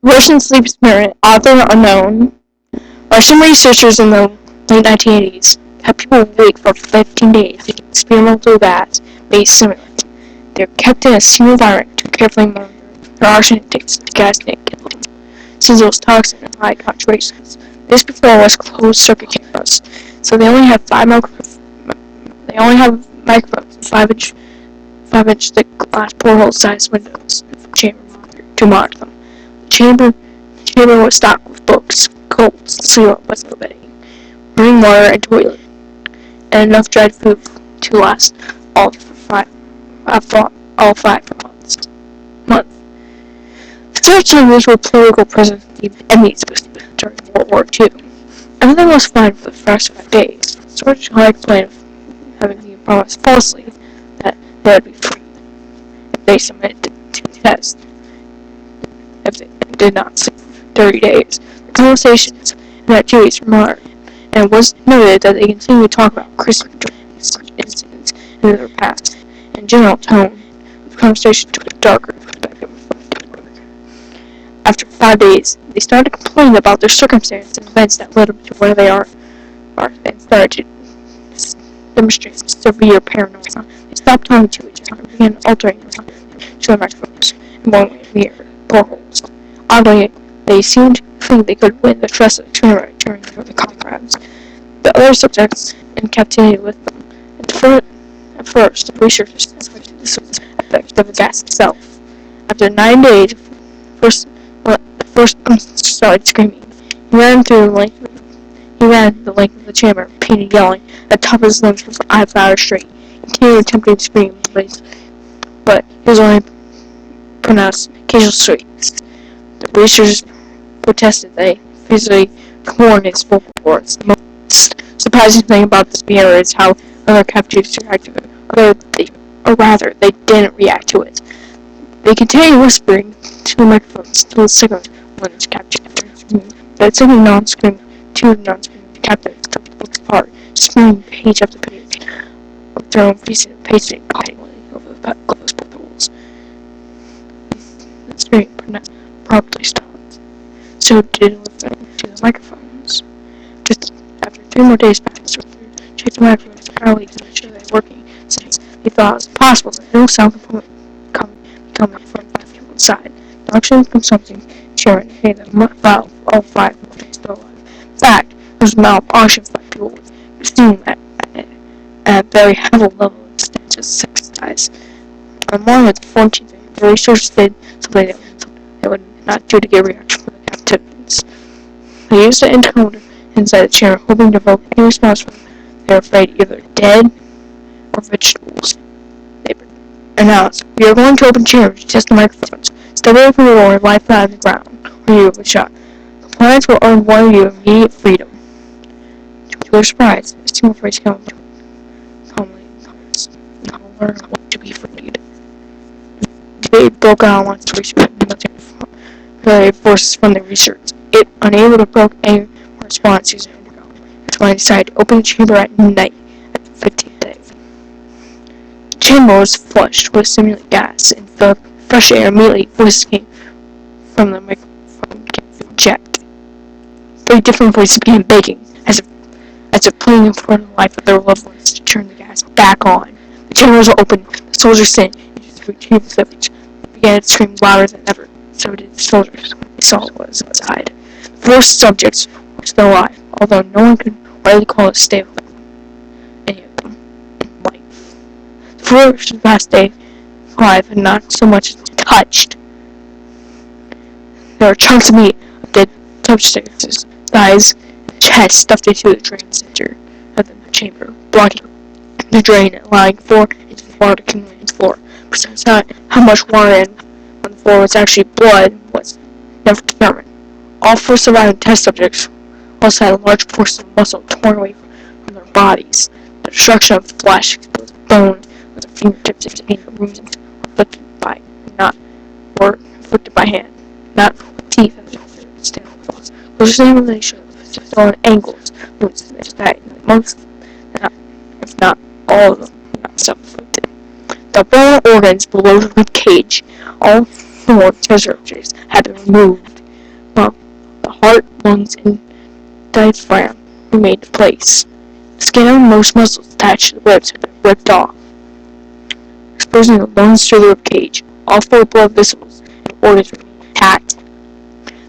Russian sleep experiment, author unknown. Russian researchers in the late 1980s kept people awake for 15 days to get experimental gas based stimulant. They were kept in a steam environment to carefully monitor their oxygen intakes to gas negatively, since it was toxic in high concentrations. This before was closed circuit cameras, so they only have microphones and 5-inch thick glass porthole sized windows in the chamber to monitor them. The chamber was stocked with books, coats, sleep bicycle bedding, running water and toilet, and enough dried food to last all for all 5 months. The search numbers were political prisoners enemies during World War II. Everything was fine for the first 5 days. Storage had explained having been promised falsely that they would be free if they submitted to tests if they did not sleep for 30 days. The conversations and activities were modern, and it was noted that they continued to talk about Christmas incidents in their past. In general tone, the conversation took a darker perspective. After 5 days, they started complaining about their circumstances and events that led them to where they are and started to demonstrate severe paranoia. They stopped talking to each other and began altering to their microphones and blowing near boreholes. Oddly, they seemed to think they could win the trust of the experiment during the comrades. The other subjects in captivity with them. At first, the researchers suspected this was the effect of the gas itself. After 9 days, the first started screaming. He ran the length of the chamber, repeatedly yelling at the top of his lungs for 5 hours straight. He continued attempting to scream, but he was only pronounced occasional shrieks. The researchers protested that he physically ignored his vocal cords. The most surprising thing about this mirror is how other captives reacted to it, they didn't react to it. They continued whispering to the microphones until the second one was captured. That second two non-screaming captives took the books apart, screaming page after page, with their own pieces of pasting constantly over the closed portholes. The scream promptly stopped. So did it with the microphones. Just after 3 more days passed, checked the microphones thoroughly to make sure they were working, since they thought it was possible that no sound component coming from the people inside. The oxygen consumption Sharon made them valve all 5 were still alive. In fact, there was malfunction for people with steam at a very heavy level instead of 6 size. On the morning of the 14th, the researchers did something they would not do to get a reaction from the captives. They used the encoder inside the chamber, hoping to evoke any response from them. They were afraid either dead or vegetables. They announced, "We are going to open chambers to test the microphones. Step away from the door and lie flat on the ground, or you will be shot. Compliance will earn one of you immediate freedom." To their surprise, his two afraid calmly learned to be freed. Debate broke out once the research military forces from the research. It, unable to provoke any response using underground, that's why I decided to open the chamber at night at the 15th day. The chamber was flushed with stimulant gas, and the fresh air immediately came from the microphone jet. 3 different voices began begging, as if pleading for the life of their loved ones, to turn the gas back on. The chamber was open. The soldiers sent into the retrieve village. They began to scream louder than ever. So did the soldiers when they saw what was inside. The 4 subjects were still alive, although no one could rightly call it stable. Any of them in life. The 4 last day alive had not so much as touched. There were chunks of meat of dead subjects' thighs and chest stuffed into the drain center of the chamber, blocking the drain and allowing 4 inches of water to accumulate into the floor. Besides how much water on the floor was actually blood was never determined. All 4 surviving test subjects also had a large portion of muscle torn away from their bodies. The destruction of flesh, exposed bone, with the fingertips and wounds inflicted by hand, not with teeth and steel claws. Those examination of physical angles, wounds, that most, if not all of them, were not self-inflicted. The bone organs below the rib cage, all 4 test subjects had been removed lungs, and diaphragm remained in place. The skin of most muscles attached to the ribs had been ripped off, exposing the lungs to the rib cage. All 4 blood vessels and organs remained intact.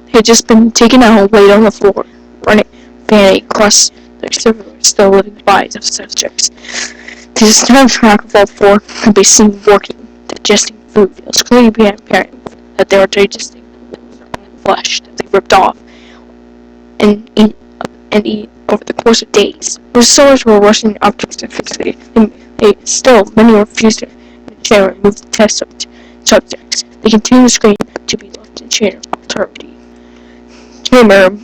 They had just been taken out and laid on the floor, running vanity across the several still living bodies of subjects. The systematic track of all 4 could be seen working, digesting food. It was clearly apparent that they were digesting the flesh that they ripped off and eat over the course of days. The soldiers were rushing up to the facility. Still, many refused to share and remove the test subjects. They continued to scream to be left in chair authority. Chamber,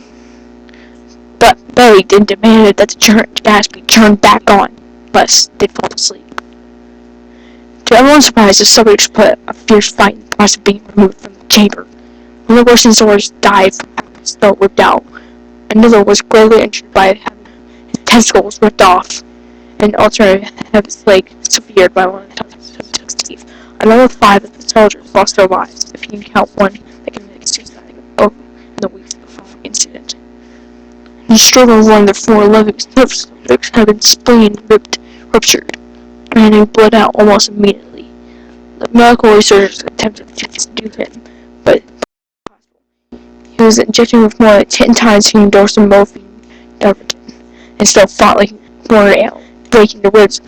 but begged and demanded that the gas be turned back on, lest they fall asleep. To everyone's surprise, the subjects put a fierce fight in the process of being removed from the chamber. One of the Russian soldiers died from having his throat ripped out. Another was gravely injured by having his testicles ripped off, and alternatively had his leg severed by one of the teeth. Another 5 of the soldiers lost their lives, if you count one that committed suicide in the weeks of the following incident. In the struggle of one of the 4 living subjects had his spleen ruptured, and he bled out almost immediately. The medical researchers attempted to subdue him, but he was injected with more than 10 times human dose of morphine, and still fought like a born out, breaking the ribs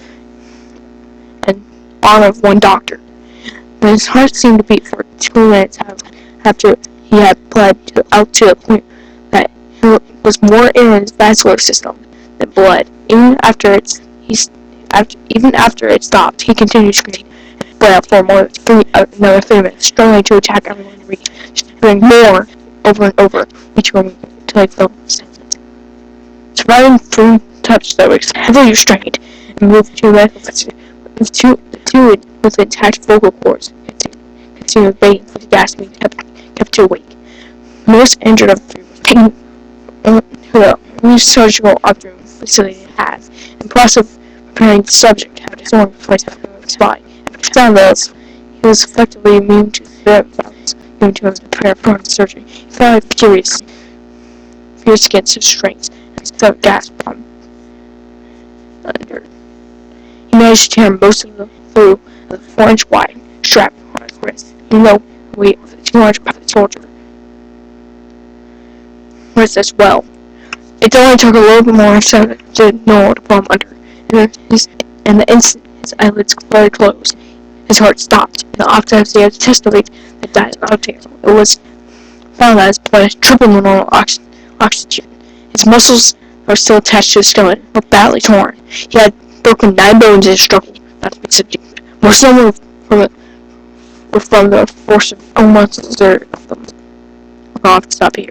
and arm of one doctor. But his heart seemed to beat for 2 minutes after he had bled out to the point that he was more in his vascular system than blood. Even after it stopped, he continued screaming and bled out for another 3 minutes, struggling to attack everyone in reach, just doing more over and over each moment until he fell senseless. Surviving 3 touch subjects heavily restrained and moved to a medical facility. The two with intact vocal cords continued begging for the gas being kept to awake. The most injured of the 3 was taken to the only surgical operating facility it had. In the process of preparing the subject, had his organ placed on his body. After 7 minutes, he was effectively immune to the violence given to him to prepare for the surgery. He felt furious against his strength, and his throat gasped from under. He managed to tear most of the through the 4-inch wide strap on his wrist, even though the weight of the 200-pound soldier was as well. It only took a little bit more to know to pull him under, and the instant his eyelids fully closed, his heart stopped. In the autopsy of the testament that died of it was found that his blood had tripled the normal oxygen. His muscles were still attached to his skeleton, but badly torn. He had broken 9 bones in his struggle not to be subdued. Most of them were from the force of own muscles of them. I'll have to stop here.